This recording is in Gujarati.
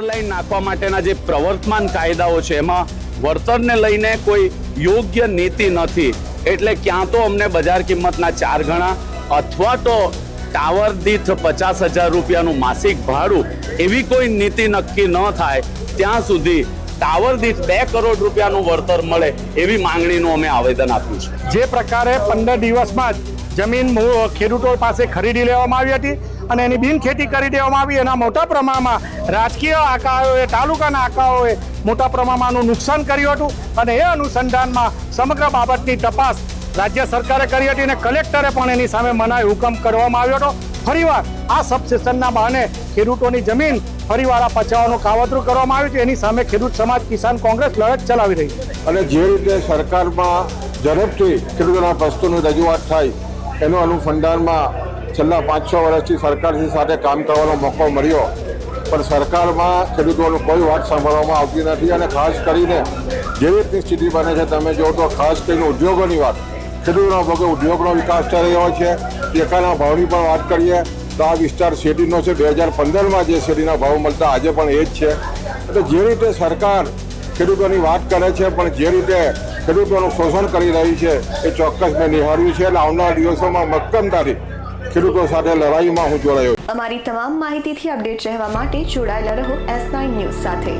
લાઈન નાખવા માટેના જે પ્રવર્તમાન કાયદાઓ છે એમાં વળતરને લઈને કોઈ યોગ્ય નીતિ નથી, એટલે ક્યાં તો અમને બજાર કિંમતના 4 ગણા અથવા તો ટાવર દીઠ 50,000 રૂપિયાનું માસિક ભાડું, એવી કોઈ નીતિ નક્કી ન થાય ત્યાં સુધી ટાવર દીઠ 2 કરોડ રૂપિયાનું વળતર મળે એવી માંગણીનું અમે આવેદન આપ્યું છે। જે પ્રકારે 15 દિવસમાં જ જમીન ખેડૂતો પાસે ખરીદી લેવામાં આવી હતી અને એની બિનખેતી કરી દેવામાં આવી, એના મોટા પ્રમાણમાં રાજકીય આંકાઓએ, તાલુકાના આંકાઓએ મોટા પ્રમાણમાં નુકસાન કર્યું હતું અને એ અનુસંધાનમાં સમગ્ર બાબતની તપાસ રાજ્ય સરકારે કરી હતી અને કલેક્ટરે પણ એની સામે મનાઈ હુકમ કરવામાં આવ્યો હતો। ફરીવાર આ સબસ્ટેશનના બહાને ખેડૂતોની જમીન ફરીવાર આ પચાવવાનું કાવતરું કરવામાં આવ્યું છે, એની સામે ખેડૂત સમાજ કિસાન કોંગ્રેસ લડત ચલાવી રહી છે અને જે રીતે સરકારમાં ઝડપથી ખેડૂતોના પ્રશ્નોની રજૂઆત થાય એનું અનુસંધાનમાં છેલ્લા 5-6 વર્ષથી સરકારથી સાથે કામ કરવાનો મોકો મળ્યો, પણ સરકારમાં ખેડૂતોનું કોઈ વાત સાંભળવામાં આવતી નથી અને ખાસ કરીને જે રીતની સ્થિતિ બને છે તમે જો તો ખાસ કરીને ઉદ્યોગોની વાત, ખેડૂતોના ભોગે ઉદ્યોગનો વિકાસ થઈ રહ્યો છે। ટેકાના ભાવની પણ વાત કરીએ તો આ વિસ્તાર શેરડીનો છે, 2015માં જે શેરડીના ભાવ મળતા આજે પણ એ જ છે। એટલે જે રીતે સરકાર ખેડૂતોની વાત કરે છે પણ જે રીતે ખેડૂતોનું શોષણ કરી રહી છે એ ચોક્કસ મેં નિહાળ્યું છે। એટલે આવનારા દિવસોમાં મક્કમતાથી ખેડૂતો સાથે લડાઈમાં હું જોડાયો। અમારી તમામ માહિતીથી અપડેટ રહેવા માટે જોડાયેલા રહો S9 ન્યૂઝ સાથે।